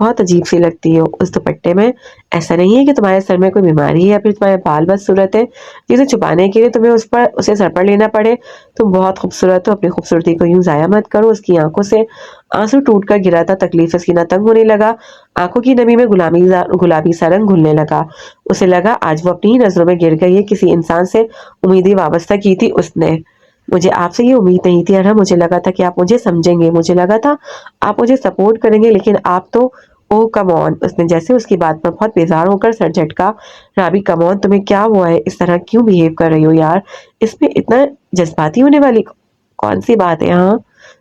بہت عجیب سی لگتی ہو اس دوپٹے میں. ایسا نہیں ہے کہ تمہارے سر میں کوئی بیماری ہے یا پھر تمہارے بال بدصورت ہے جسے چھپانے کے لیے تمہیں اسے سر پر لینا پڑے. تم بہت خوبصورت ہو، اپنی خوبصورتی کو یوں ضائع مت کرو. اس کی آنکھوں سے آنسو ٹوٹ کر گرا تھا، تکلیف سینہ تنگ ہونے لگا، آنکھوں کی نمی میں گلابی سا رنگ گھلنے لگا. اسے لگا آج وہ اپنی ہی نظروں میں گر گئی ہے. کسی انسان سے امیدیں وابستہ کی تھی اس نے. مجھے آپ سے یہ امید نہیں تھی ارحم. مجھے لگا تھا کہ آپ مجھے سمجھیں گے، مجھے لگا تھا آپ مجھے سپورٹ کریں گے، لیکن آپ تو اوہ کم آن. اس نے جیسے اس کی بات پر بہت بیزار ہو کر سر جھٹکا. رابی کم آن، تمہیں کیا ہوا ہے؟ اس طرح کیوں بیہیو کر رہی ہو یار؟ اس میں اتنا جذباتی ہونے والی کون سی بات ہے؟ ہاں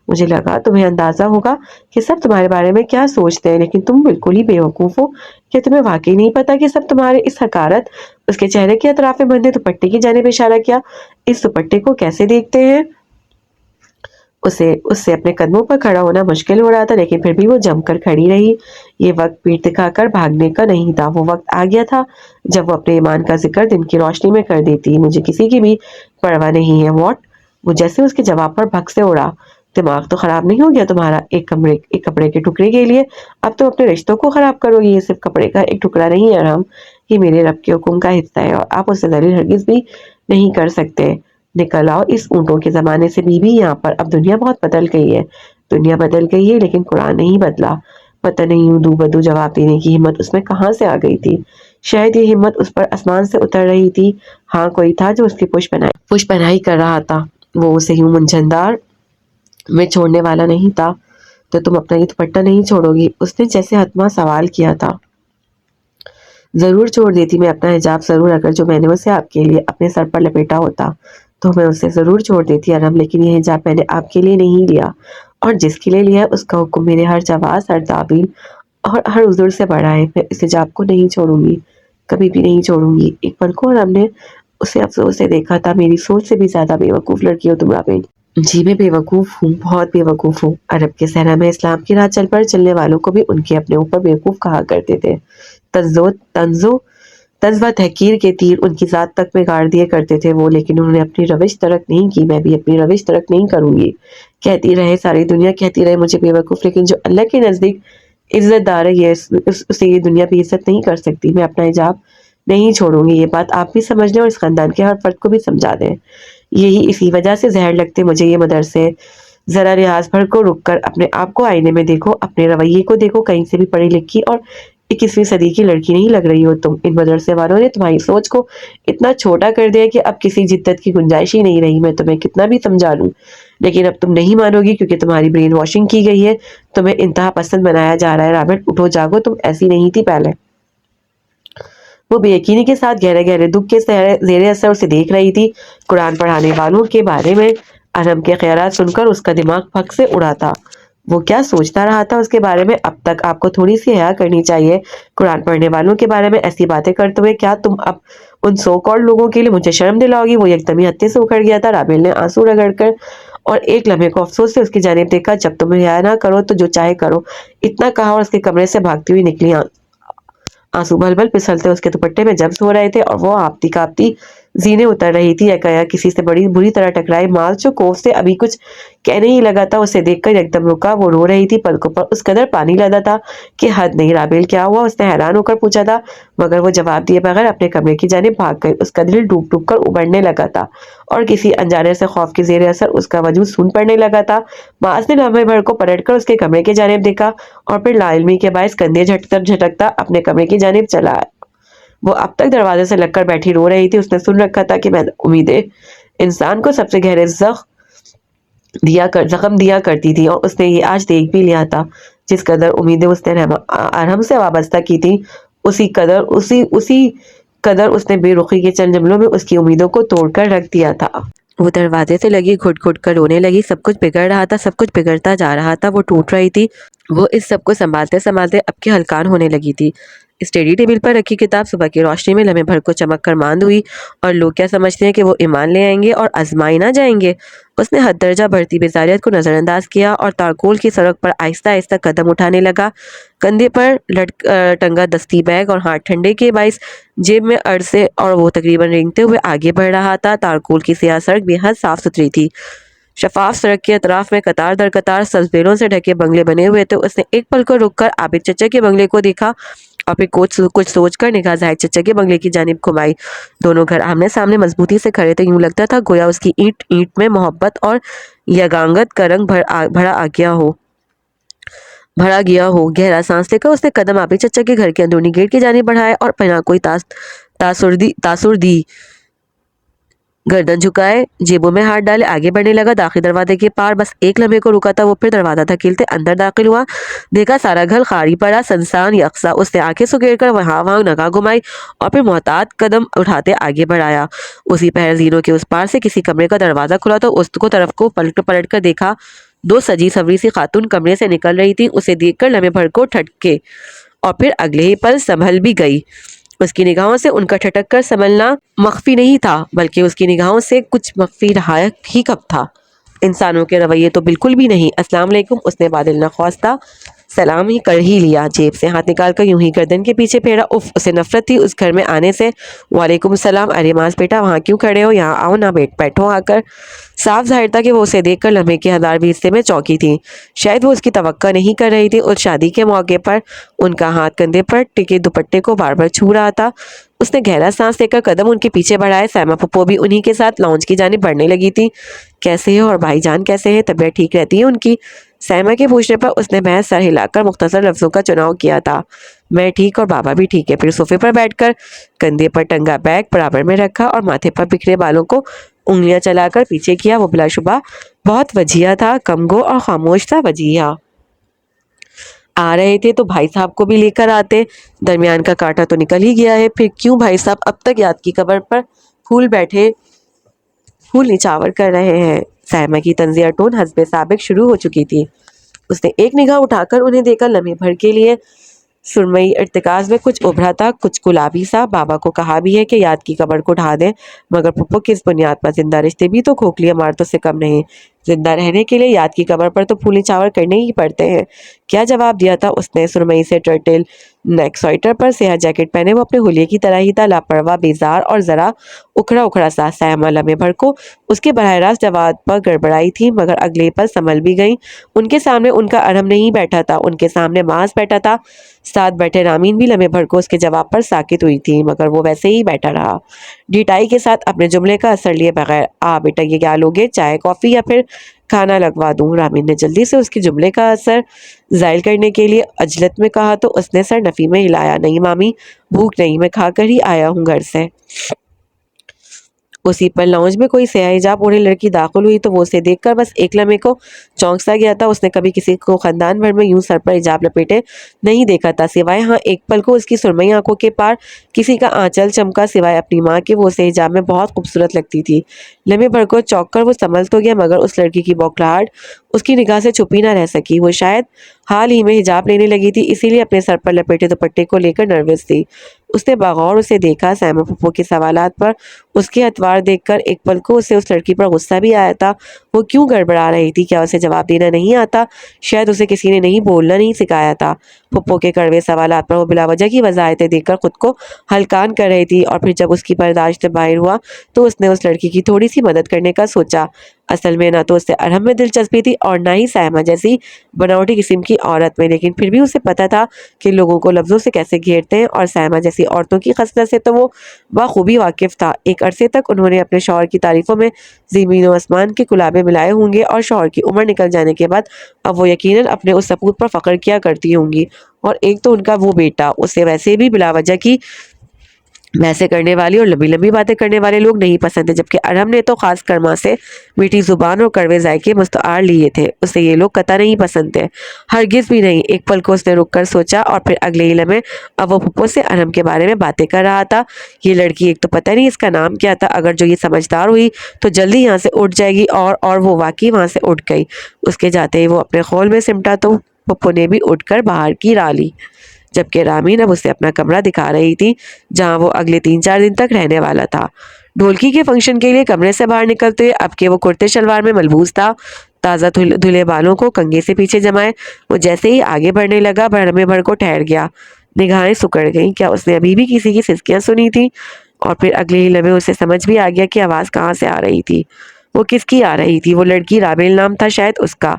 مجھے لگا تمہیں اندازہ ہوگا کہ سب تمہارے بارے میں کیا سوچتے ہیں، لیکن تم بالکل ہی بیوقوف ہو. کہ تمہیں واقعی نہیں پتا کہ سب تمہارے اس حقارت. اس کے چہرے کے اطراف میں بندے دوپٹے کی جانب اشارہ کیا. اس دوپٹے کو کیسے دیکھتے ہیں؟ اس سے اپنے قدموں پر کھڑا ہونا مشکل ہو رہا تھا، لیکن پھر بھی وہ جم کر کھڑی رہی. یہ وقت پیٹ دکھا کر بھاگنے کا نہیں تھا. وہ وقت آ گیا تھا جب وہ اپنے ایمان کا ذکر دن کی روشنی میں کر دیتی. مجھے کسی کی بھی پرواہ نہیں ہے. واٹ؟ وہ جیسے اس کے جواب پر بھگ سے اڑا. دماغ تو خراب نہیں ہو گیا تمہارا؟ ایک کپڑے کے ٹکڑے کے لیے اب تم اپنے رشتوں کو خراب کرو گی. یہ صرف کپڑے کا ایک ٹکڑا نہیں ہے ارحم، یہ میرے رب کے حکم کا حصہ ہے اور آپ اسے ذلیل ہرگز بھی نہیں کر سکتے. نکل آؤ اس اونٹوں کے زمانے سے بی بی یہاں پر. اب دنیا بہت بدل گئی ہے. دنیا بدل گئی ہے لیکن قرآن نہیں بدلا. پتہ نہیں یوں دو بدو جواب دینے کی ہمت اس میں کہاں سے آ گئی تھی. شاید یہ ہمت اس پر آسمان سے اتر رہی تھی. ہاں کوئی تھا جو اس کی پشت پناہی کر رہا تھا. وہ اسے یوں منجھندار میں چھوڑنے والا نہیں تھا. تو تم اپنا یہ دوپٹہ نہیں چھوڑو گی؟ اس نے جیسے حتمی سوال کیا تھا. ضرور چھوڑ دیتی میں اپنا حجاب. ضرور، اگر جو میں نے اسے آپ کے لیے اپنے سر پر لپیٹا ہوتا تو میں اسے ضرور چھوڑ دیتی ارحم. لیکن یہ حجاب میں نے آپ کے لیے نہیں لیا، اور جس کے لیے لیا ہے اس کا حکم میرے ہر جواز، ہر تعبیر اور ہر عذر سے بڑا ہے. میں اس حجاب کو نہیں چھوڑوں گی، کبھی بھی نہیں چھوڑوں گی. ایک پل کو ارحم نے اسے افسوس سے دیکھا تھا. میری سوچ سے بھی زیادہ بے وقوف لڑکی ہو تم رابل. جی میں بے وقوف ہوں، بہت بے وقوف ہوں. عرب کے صحرا میں اسلام کی راہ چلنے والوں کو بھی ان کے اپنے اوپر بیوقوف کہا کرتے تھے. طنز و تحقیر کے تیر ان کی ذات تک میں گاڑ دیے کرتے تھے وہ، لیکن انہوں نے اپنی روش ترک نہیں کی. میں بھی اپنی روش ترک نہیں کروں گی. کہتی رہے ساری دنیا، کہتی رہے مجھے بے وقوف، لیکن جو اللہ کے نزدیک عزت دار ہے اسے یہ دنیا بھی عزت نہیں کر سکتی. میں اپنا حجاب نہیں چھوڑوں گی. یہ بات آپ بھی سمجھ لیں اور اس خاندان کے ہر فرد کو بھی سمجھا دیں. یہی اسی وجہ سے زہر لگتے مجھے یہ مدرسے. ذرا ریاض بھر کو رک کر اپنے آپ کو آئینے میں دیکھو، اپنے رویے کو دیکھو. کہیں سے بھی پڑھی لکھی اور 21ویں صدی کی لڑکی نہیں لگ رہی ہو تم. ان مدرسے والوں نے تمہاری سوچ کو اتنا چھوٹا کر دیا کہ اب کسی جدت کی گنجائش ہی نہیں رہی. میں تمہیں کتنا بھی سمجھا لوں لیکن اب تم نہیں مانو گی کیونکہ تمہاری برین واشنگ کی گئی ہے. تمہیں انتہا پسند بنایا جا رہا ہے. رابرٹ اٹھو جاگو، تم ایسی نہیں تھی پہلے. وہ بے یقینی کے ساتھ گہرے گہرے دکھ کے زیر اثر اسے دیکھ رہی تھی. قرآن پڑھانے والوں کے بارے میں ارحم کے خیالات سن کر اس کا دماغ پھک سے اڑا تھا. وہ کیا سوچتا رہا تھا اس کے بارے میں؟ اب تک آپ کو تھوڑی سی حیا کرنی چاہیے. قرآن پڑھنے والوں کے بارے میں ایسی باتیں کرتے ہوئے کیا تم اب ان سو کالڈ لوگوں کے لیے مجھے شرم دلاؤ گی؟ وہ یکدم ہتھے سے اکھڑ گیا تھا. رابل نے آنسو رگڑ کر اور ایک لمحے کو افسوس سے اس کی جانب دیکھا. جب تم حیا نہ کرو تو جو چاہے کرو، اتنا کہا اور اس کے کمرے سے بھاگتی ہوئی نکلی. آنسو بل بل پھسلتے اس کے دوپٹے میں جبس ہو رہے تھے اور وہ آپتی کاپتی زینے اتر رہی تھی. یا کسی سے بڑی بری طرح ٹکرائی ماس جو کوف سے ابھی کچھ کہنے ہی لگا تھا اسے دیکھ کر ایک دم رکا. وہ رو رہی تھی، پلکوں پر اس قدر پانی لدا تھا کہ حد نہیں. رابل کیا ہوا؟ اس نے حیران ہو کر پوچھا تھا، مگر وہ جواب دیے بغیر اپنے کمرے کی جانب بھاگ گئی. اس کا دل ڈوب ڈوب کر ابلنے لگا تھا اور کسی انجانے سے خوف کے زیر اثر اس کا وجود سون پڑنے لگا تھا. ماس نے لمحے بھر کو پلٹ کر اس کے کمرے کی جانب دیکھا اور پھر لا علمی کے باعث کندھے جھٹکتا اپنے کمرے کی جانب چلا آیا. وہ اب تک دروازے سے لگ کر بیٹھی رو رہی تھی. اس نے سن رکھا تھا کہ امیدیں انسان کو سب سے گہرے زخم دیا کرتی تھی، اور اس نے یہ آج دیکھ بھی لیا تھا. جس قدر امیدیں اس نے ارحم سے وابستہ کی تھی اسی قدر اس نے بے رخی کے چند جملوں میں اس کی امیدوں کو توڑ کر رکھ دیا تھا. وہ دروازے سے لگی گھٹ گھٹ کر رونے لگی. سب کچھ بگڑ رہا تھا، سب کچھ بگڑتا جا رہا تھا. وہ ٹوٹ رہی تھی. وہ اس سب کو سنبھالتے سنبھالتے اب کے ہلکان ہونے لگی تھی. اسٹڈی ٹیبل پر رکھی کتاب صبح کی روشنی میں لمحے بھر کو چمک کر ماند ہوئی. اور لوگ کیا سمجھتے ہیں کہ وہ ایمان لے آئیں گے اور آزمائے نہ جائیں گے؟ اس نے حد درجہ بڑھتی بیزاریت کو نظر انداز کیا اور تارکول کی سڑک پر آہستہ آہستہ قدم اٹھانے لگا. کندھے پر ٹنگا دستی بیگ اور ہاتھ ٹھنڈے کے باعث جیب میں سے اور وہ تقریباً رینگتے ہوئے آگے بڑھ رہا تھا. تارکول کی سیاہ سڑک بے حد صاف ستھری تھی. شفاف سڑک کے اطراف میں قطار در قطار سبزیوں سے ڈھکے بنگلے بنے ہوئے تھے۔ اس نے ایک پل کو رک کر عابد چچا کے بنگلے کو دیکھا اور پھر کچھ سوچ کر نگاہ زاہد چچا کے بنگلے کی جانب گھمائی۔ دونوں گھر آمنے سامنے مضبوطی سے کھڑے تھے، یوں لگتا تھا گویا اس کی اینٹ اینٹ میں محبت اور یگانگت کا رنگ بھرا گیا ہو۔ گہرا سانس لے کر اس نے قدم عابد چچا کے گھر کے اندرونی گیٹ کی جانب بڑھائے اور بنا کوئی تاثر دی گردن جھکائے جیبوں میں ہاتھ ڈالے آگے بڑھنے لگا۔ داخلی دروازے کے پار بس ایک لمحے کو رکا تھا، وہ پھر دروازہ دھکیلتے اندر داخل ہوا۔ دیکھا سارا گھر خالی پڑا، سنسان یکساں۔ اس نے آنکھیں سکیڑ کر وہاں وہاں نگاہ گھمائی اور پھر محتاط قدم اٹھاتے آگے بڑھایا۔ اسی پہر زینوں کے اس پار سے کسی کمرے کا دروازہ کھلا تو اس کو طرف کو پلٹ کر دیکھا۔ دو سجی سوری سی خاتون کمرے سے نکل رہی تھی۔ اسے دیکھ کر لمحے بھر کو ٹھٹکے اور پھر اگلے ہی پل سنبھل بھی گئی۔ اس کی نگاہوں سے ان کا ٹھٹک کر سنبھلنا مخفی نہیں تھا، بلکہ اس کی نگاہوں سے کچھ مخفی رہا ہی کب تھا۔ انسانوں کے رویے تو بالکل بھی نہیں۔ السلام علیکم، اس نے بادل نخواستہ سلام ہی کر ہی لیا، جیب سے ہاتھ نکال کر یوں ہی گردن کے پیچھے پھیرا۔ اف، اسے نفرت تھی اس گھر میں آنے سے۔ وعلیکم السلام، ارے ماس بیٹا وہاں کیوں کھڑے ہو، یہاں آؤ نا، بیٹھو آ کر۔ صاف ظاہر تھا کہ وہ اسے دیکھ کر لمحے کے 1000ویں حصے میں چونکی تھی۔ شاید وہ اس کی توقع نہیں کر رہی تھی۔ اس شادی کے موقع پر ان کا ہاتھ کندھے پر ٹکے دوپٹے کو بار بار چھو رہا تھا۔ اس نے گہرا سانس لے کر قدم ان کے پیچھے بڑھائے۔ سائمہ پھپھو بھی انہی کے ساتھ لاؤنج کی جانب بڑھنے لگی تھی۔ کیسے ہو اور بھائی جان کیسے ہیں، طبیعت ٹھیک رہتی ہے ان کی؟ سائمہ کے پوچھنے پر اس نے محض سر ہلا کر مختصر لفظوں کا چناؤ کیا تھا، میں ٹھیک اور بابا بھی ٹھیک ہے۔ پھر صوفے پر بیٹھ کر کندھے پر ٹنگا بیگ برابر میں رکھا اور ماتھے پر بکھرے بالوں کو انگلیاں چلا کر پیچھے کیا۔ وہ بلا شبہ بہت وجیہہ تھا، کم گو اور خاموش تھا۔ وجیہہ آ رہے تھے تو بھائی صاحب کو بھی لے کر آتے، درمیان کا کانٹا تو نکل ہی گیا ہے۔ پھر کیوں بھائی صاحب اب تک یاد کی قبر پر پھول نچھاور کر رہے ہیں؟ سائمہ کی طنزیہ ٹون حسب سابق شروع ہو چکی تھی۔ اس نے ایک نگاہ اٹھا کر انہیں دیکھا، لمحے بھر کے لیے سرمئی ارتکاز میں کچھ ابھرا تھا، کچھ گلابی سا۔ بابا کو کہا بھی ہے کہ یاد کی قبر کو ڈھا دیں، مگر پھپھو کس بنیاد پر؟ زندہ رشتے بھی تو کھوکھلی عمارتوں سے کم نہیں، زندہ رہنے کے لیے یاد کی قبر پر تو پھول نچھاور کرنے ہی پڑتے ہیں۔ کیا جواب دیا تھا اس نے؟ سرمئی سے ٹرٹل نیک سویٹر پر سیاہ جیکٹ پہنے وہ اپنے حلیے کی طرح ہی تھا، لاپرواہ، بیزار اور ذرا اکھڑا سا۔ سائمہ لمحے بھر کو اس کے براہ راست جواب پر گڑبڑائی تھی، مگر اگلے پل سنبھل بھی گئی۔ ان کے سامنے ان کا ارحم نہیں بیٹھا تھا، ان کے سامنے ماس بیٹھا تھا۔ ساتھ بیٹھے رامین بھی لمحے بھر کو اس کے جواب پر ساکت ہوئی تھی، مگر وہ ویسے ہی بیٹھا رہا، ڈھٹائی کے ساتھ اپنے جملے کا اثر لیے بغیر۔ بیٹا یہ کیا لوگے، چائے کافی یا پھر کھانا لگوا دوں؟ رامین نے جلدی سے اس کے جملے کا اثر زائل کرنے کے لیے عجلت میں کہا تو اس نے سر نفی میں ہلایا، نہیں مامی، بھوک نہیں، میں کھا کر ہی آیا ہوں گھر سے۔ اسی پر لاؤنج میں کوئی سیاہ حجاب اوڑھے لڑکی داخل ہوئی تو وہ اسے دیکھ کر بس ایک لمحے کو چونک سا گیا تھا۔ اس نے کبھی کسی کو خاندان بھر میں یوں سر پر حجاب لپیٹے نہیں دیکھا تھا، سوائے ہاں ایک پل کو اس کی سرمئی آنکھوں کے پار کسی کا آنچل چمکا، سوائے اپنی ماں کے وہ اسے حجاب میں بہت خوبصورت لگتی تھی۔ لمحے بھر کو چونک کر وہ سنبھل تو گیا، مگر اس لڑکی کی بوکھلاہٹ اس کی نگاہ سے چھپی نہ رہ سکی۔ وہ شاید حال ہی میں حجاب لینے لگی تھی، اسی لیے اپنے سر پر لپیٹے دوپٹے کو لے کر نروس تھی۔ اس نے بغور اسے دیکھا۔ سائمہ پھپھو کے سوالات پر اس کے اتوار دیکھ کر ایک پل کو اسے اس لڑکی پر غصہ بھی آیا تھا۔ وہ کیوں گڑبڑا رہی تھی؟ کیا اسے جواب دینا نہیں آتا؟ شاید اسے کسی نے بولنا نہیں سکھایا تھا۔ پھپھو کے کڑوے سوالات پر وہ بلا وجہ کی وضاحتیں دیکھ کر خود کو ہلکان کر رہی تھی، اور پھر جب اس کی برداشت سے باہر ہوا تو اس نے اس لڑکی کی تھوڑی سی مدد کرنے کا سوچا۔ اصل میں نہ تو اس سے ارحم میں دلچسپی تھی اور نہ ہی سائمہ جیسی بناوٹی قسم کی عورت میں، لیکن پھر بھی اسے پتا تھا کہ لوگوں کو لفظوں سے کیسے گھیرتے ہیں، اور سائمہ جیسی عورتوں کی خصلت سے تو وہ بخوبی واقف تھا۔ ایک عرصے تک انہوں نے اپنے شوہر کی تعریفوں میں زمین و آسمان کے کلابے ملائے ہوں گے، اور شوہر کی عمر نکل جانے کے بعد اب وہ یقیناً اپنے اس سپوت پر فخر کیا کرتی ہوں گی، اور ایک تو ان کا وہ بیٹا۔ اسے ویسے بھی بلا وجہ کی بحثیں کرنے والی اور لمبی لمبی باتیں کرنے والے لوگ نہیں پسند ہیں، جبکہ ارحم نے تو خاص کر ماں سے میٹھی زبان اور کڑوے ذائقے مستعار لیے تھے۔ اسے یہ لوگ قطع نہیں پسند تھے، ہرگز بھی نہیں۔ ایک پل کو اس نے رک کر سوچا، اور پھر اگلے ہی لمحے اب وہ پھپھو سے ارحم کے بارے میں باتیں کر رہا تھا۔ یہ لڑکی، ایک تو پتہ نہیں اس کا نام کیا تھا، اگر جو یہ سمجھدار ہوئی تو جلدی یہاں سے اٹھ جائے گی، اور وہ واقعی وہاں سے اٹھ گئی۔ اس کے جاتے ہی وہ اپنے خول میں سمٹا تو پھپھو نے بھی اٹھ کر باہر کی راہ لی، جبکہ رامین اب اسے اپنا کمرہ دکھا رہی تھی جہاں وہ اگلے 3-4 دن تک رہنے والا تھا۔ ڈھولکی کے فنکشن کے لیے کمرے سے باہر نکلتے اب کہ وہ کرتے شلوار میں ملبوس تھا، تازہ دھلے بالوں کو کنگھے سے پیچھے جمائے وہ جیسے ہی آگے بڑھنے لگا، بڑھنے بھر کو ٹھہر گیا۔ نگاہیں سکڑ گئیں، کیا اس نے ابھی بھی کسی کی سسکیاں سنی تھی؟ اور پھر اگلے ہی لمحے اسے سمجھ بھی آ گیا کہ آواز کہاں سے آ رہی تھی۔ وہ کس کی آ رہی تھی؟ وہ لڑکی رابیل نام تھا شاید اس کا۔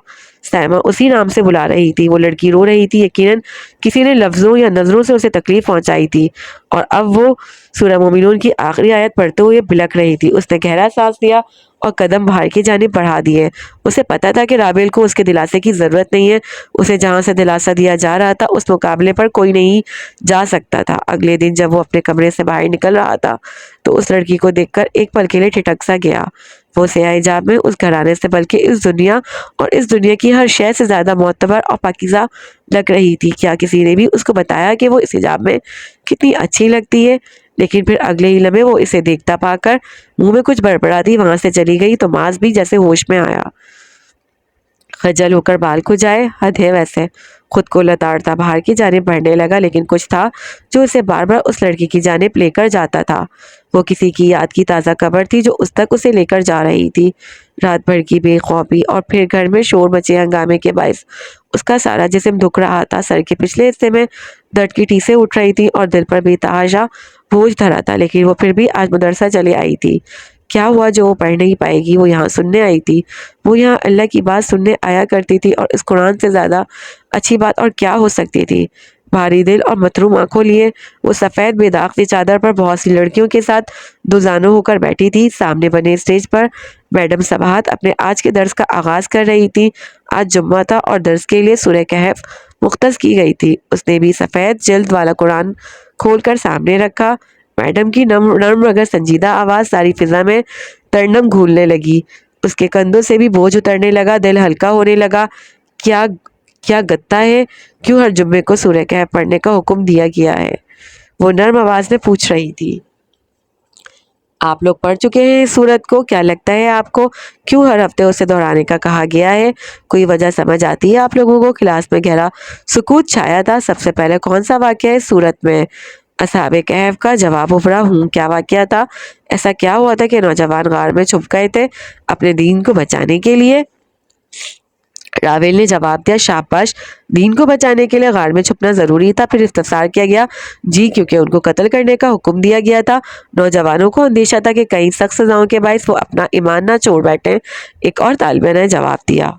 سائمہ اسی نام سے بلا رہی تھی۔ وہ لڑکی رو رہی تھی، یقیناً کسی نے لفظوں یا نظروں سے اسے تکلیف پہنچائی تھی، اور اب وہ سورہ مومنون کی آخری آیت پڑھتے ہوئے بلک رہی تھی۔ اس نے گہرا سانس لیا اور قدم باہر کی جانب بڑھا دیے۔ اسے پتا تھا کہ رابیل کو اس کے دلاسے کی ضرورت نہیں ہے۔ اسے جہاں سے دلاسا دیا جا رہا تھا اس مقابلے پر کوئی نہیں جا سکتا تھا۔ اگلے دن جب وہ اپنے کمرے سے باہر نکل رہا تھا تو اس لڑکی کو دیکھ کر ایک پل کے لیے ٹھٹک سا گیا۔ وہ سیاہ حجاب میں اس گھرانے سے بلکہ اس دنیا اور اس دنیا کی ہر شے سے زیادہ معتبر اور پاکیزہ لگ رہی تھی۔ کیا کسی نے بھی اس کو بتایا کہ وہ اس حجاب میں کتنی اچھی لگتی ہے؟ لیکن پھر اگلے ہی لمحے وہ اسے دیکھتا پا کر منہ میں کچھ بڑبڑاتی وہاں سے چلی گئی تو ماس بھی جیسے ہوش میں آیا۔ خجل ہو کر بال کھجائے، حد ہے ویسے۔ خود کو لتاڑتا باہر کی جانب بڑھنے لگا، لیکن کچھ تھا جو اسے بار بار اس لڑکی کی جانب لے کر جاتا تھا۔ وہ کسی کی یاد کی تازہ قبر تھی جو اس تک اسے لے کر جا رہی تھی۔ رات بھر کی بے خوابی اور پھر گھر میں شور مچے ہنگامے کے باعث اس کا سارا جسم دکھ رہا تھا۔ سر کے پچھلے حصے میں درد کی ٹیسیں اٹھ رہی تھی اور دل پر بے تحاشا بوجھ دھرا تھا، لیکن وہ پھر بھی آج مدرسہ چلے آئی تھی۔ کیا ہوا جو وہ پڑھ نہیں پائے گی؟ وہ یہاں سننے آئی تھی، وہ یہاں اللہ کی بات سننے آیا کرتی تھی، اور اس قرآن سے زیادہ اچھی بات اور کیا ہو سکتی تھی؟ بھاری دل اور متروم آنکھوں لیے وہ سفید بے داغ کی چادر پر بہت سی لڑکیوں کے ساتھ دوزانوں ہو کر بیٹھی تھی۔ سامنے بنے اسٹیج پر میڈم صباحت اپنے آج کے درس کا آغاز کر رہی تھی۔ آج جمعہ تھا اور درس کے لیے سورہ کہف مختص کی گئی تھی۔ اس نے بھی سفید جلد والا قرآن کھول کر سامنے رکھا۔ میڈم کی نرم مگر سنجیدہ آواز ساری فضا میں ترنم گھولنے لگی۔ اس کے کندھوں سے بھی بوجھ اترنے لگا، دل ہلکا ہونے لگا۔ کیا گتا ہے؟ کیوں ہر جمعے کو سورہ کہف پڑھنے کا حکم دیا گیا ہے؟ وہ نرم آواز میں پوچھ رہی تھی۔ آپ لوگ پڑھ چکے ہیں اس سورت کو، کیا لگتا ہے آپ کو کیوں ہر ہفتے اسے دہرانے کا کہا گیا ہے؟ کوئی وجہ سمجھ آتی ہے آپ لوگوں کو؟ کلاس میں گہرا سکوت چھایا تھا۔ سب سے پہلے کون سا واقعہ ہے اس سورت میں؟ اصحاب کہف کا جواب ابھرا۔ کیا واقعہ تھا؟ ایسا کیا ہوا تھا کہ نوجوان غار میں چھپ گئے تھے اپنے دین کو بچانے کے لیے؟ راویل نے جواب دیا، شاباش، دین کو بچانے کے لیے غار میں چھپنا ضروری تھا؟ پھر استفسار کیا گیا، جی کیونکہ ان کو قتل کرنے کا حکم دیا گیا تھا۔ نوجوانوں کو اندیشہ تھا کہ کئی سخت سزاؤں کے باعث وہ اپنا ایمان نہ چھوڑ بیٹھیں۔ ایک اور طالبہ نے جواب دیا۔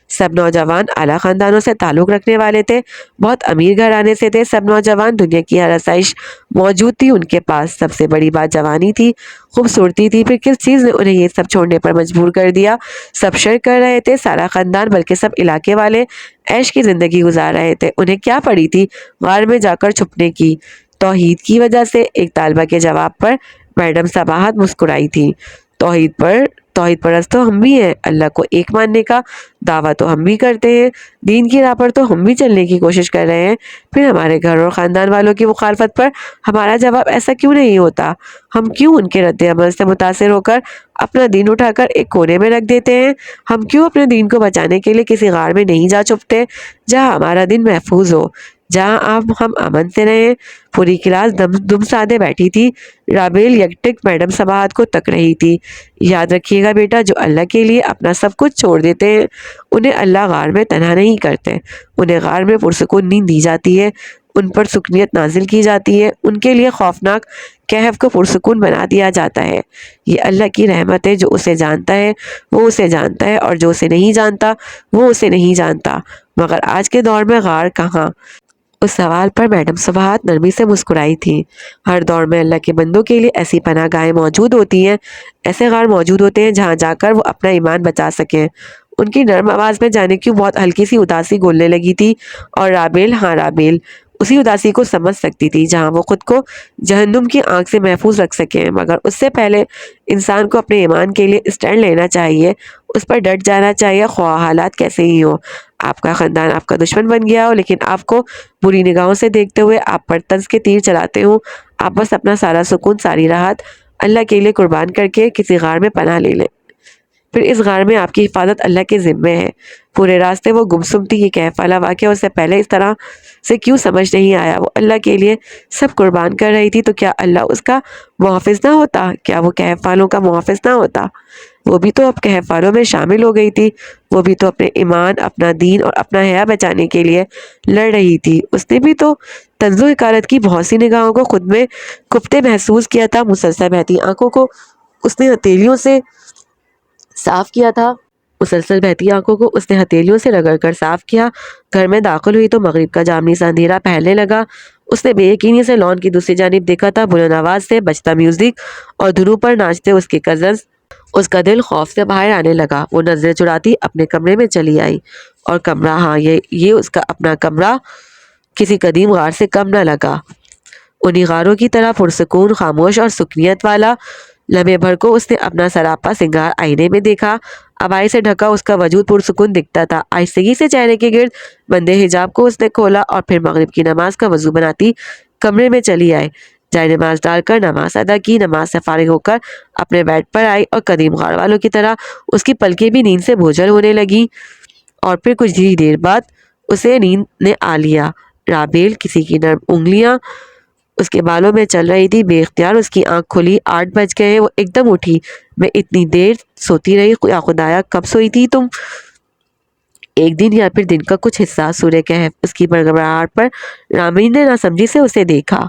سب نوجوان اعلیٰ خاندانوں سے تعلق رکھنے والے تھے، بہت امیر گھرانے سے تھے۔ سب نوجوان، دنیا کی ہر آسائش موجود تھی ان کے پاس۔ سب سے بڑی بات جوانی تھی، خوبصورتی تھی۔ پھر کس چیز نے انہیں یہ سب چھوڑنے پر مجبور کر دیا؟ سب شرک کر رہے تھے، سارا خاندان بلکہ سب علاقے والے عیش کی زندگی گزار رہے تھے۔ انہیں کیا پڑی تھی غار میں جا کر چھپنے کی؟ توحید کی وجہ سے۔ ایک طالبہ کے جواب پر میڈم صباحت مسکرائی تھی۔ توحید پرست تو ہم بھی ہیں، اللہ کو ایک ماننے کا دعویٰ تو ہم بھی کرتے ہیں، دین کی راہ پر تو ہم بھی چلنے کی کوشش کر رہے ہیں۔ پھر ہمارے گھر اور خاندان والوں کی مخالفت پر ہمارا جواب ایسا کیوں نہیں ہوتا؟ ہم کیوں ان کے رد عمل سے متاثر ہو کر اپنا دین اٹھا کر ایک کونے میں رکھ دیتے ہیں؟ ہم کیوں اپنے دین کو بچانے کے لیے کسی غار میں نہیں جا چھپتے جہاں ہمارا دین محفوظ ہو، جہاں ہم امن سے رہیں؟ پوری کلاس دم سادے بیٹھی تھی۔ رابیل یکٹک میڈم صباحت کو تک رہی تھی۔ یاد رکھیے گا بیٹا، جو اللہ کے لیے اپنا سب کچھ چھوڑ دیتے ہیں انہیں اللہ غار میں تنہا نہیں کرتے، انہیں غار میں پرسکون نیند دی جاتی ہے، ان پر سکونیت نازل کی جاتی ہے، ان کے لیے خوفناک کہف کو پرسکون بنا دیا جاتا ہے۔ یہ اللہ کی رحمت ہے۔ جو اسے جانتا ہے وہ اسے جانتا ہے، اور جو اسے نہیں جانتا وہ اسے نہیں جانتا۔ مگر آج کے دور میں غار کہاں؟ اس سوال پر میڈم صباحت نرمی سے مسکرائی تھی۔ ہر دور میں اللہ کے بندوں کے لیے ایسی پناہ گاہیں موجود ہوتی ہیں، ایسے غار موجود ہوتے ہیں جہاں جا کر وہ اپنا ایمان بچا سکیں۔ ان کی نرم آواز میں جانے کیوں بہت ہلکی سی اداسی گھولنے لگی تھی، اور رابیل اسی اداسی کو سمجھ سکتی تھی جہاں وہ خود کو جہنم کی آنکھ سے محفوظ رکھ سکیں۔ مگر اس سے پہلے انسان کو اپنے ایمان کے لیے اسٹینڈ لینا چاہیے، اس پر ڈٹ جانا چاہیے، خواہ حالات کیسے ہی ہوں۔ آپ کا خاندان آپ کا دشمن بن گیا ہو، لیکن آپ کو بری نگاہوں سے دیکھتے ہوئے آپ پر طنز کے تیر چلاتے ہوں، آپ بس اپنا سارا سکون، ساری راحت اللہ کے لیے قربان کر کے کسی غار میں پناہ لے لیں۔ پھر اس غار میں آپ کی حفاظت اللہ کے ذمے ہے۔ پورے راستے وہ گمسم تھی۔ یہ کہف والا واقعہ اس سے پہلے اس طرح سے کیوں سمجھ نہیں آیا؟ وہ اللہ کے لیے سب قربان کر رہی تھی، تو کیا اللہ اس کا محافظ نہ ہوتا؟ کیا وہ کہف والوں کا محافظ نہ ہوتا؟ وہ بھی تو اب کہف والوں میں شامل ہو گئی تھی۔ وہ بھی تو اپنے ایمان، اپنا دین اور اپنا حیا بچانے کے لیے لڑ رہی تھی۔ اس نے بھی تو طنز و حقارت کی بہت سی نگاہوں کو خود میں کفتے محسوس کیا تھا۔ مسلسل بہتی آنکھوں کو اس نے ہتھیلیوں سے صاف کیا تھا، مسلسل بہتی آنکھوں کو اس نے ہتھیلیوں سے رگڑ کر صاف کیا۔ گھر میں داخل ہوئی تو مغرب کا جامنی سا اندھیرا پھیلنے لگا۔ اس نے بے یقینی سے لان کی دوسری جانب دیکھا تھا، بلند آواز سے بجتا میوزک اور دھنوں پر ناچتے اس کے کزنز۔ اس کا دل خوف سے باہر آنے لگا۔ وہ نظریں چراتی اپنے کمرے میں چلی آئی، اور کمرہ، ہاں یہ اس کا اپنا کمرہ کسی قدیم غار سے کم نہ لگا۔ انہی غاروں کی طرح پرسکون، خاموش اور سکنیت والا۔ لمحے بھر کو اس نے اپنا سراپا سنگار آئینے میں دیکھا۔ ابائی سے ڈھکا اس کا وجود پرسکون دکھتا تھا۔ آہستگی سے چہرے کے گرد بندے حجاب کو اس نے کھولا اور پھر مغرب کی نماز کا وضو بناتی کمرے میں چلی آئی۔ جائے نماز ڈال کر نماز ادا کی، نماز سے فارغ ہو کر اپنے بیڈ پر آئی اور قدیم غار والوں کی طرح اس کی پلکیں بھی نیند سے بوجھل ہونے لگی، اور پھر کچھ ہی دیر بعد اسے نیند نے آ لیا۔ رابیل، کسی کی نرم انگلیاں اس کے بالوں میں چل رہی تھی۔ بے اختیار اس کی آنکھ کھلی۔ 8 بج گئے۔ وہ ایک دم اٹھی۔ میں اتنی دیر سوتی رہی، یا خدایا کب سوئی تھی تم؟ ایک دن یا پھر دن کا کچھ حصہ؟ سورہ کہف۔ اس کی بڑبڑاہٹ پر رامین نے ناسمجھی سے اسے دیکھا۔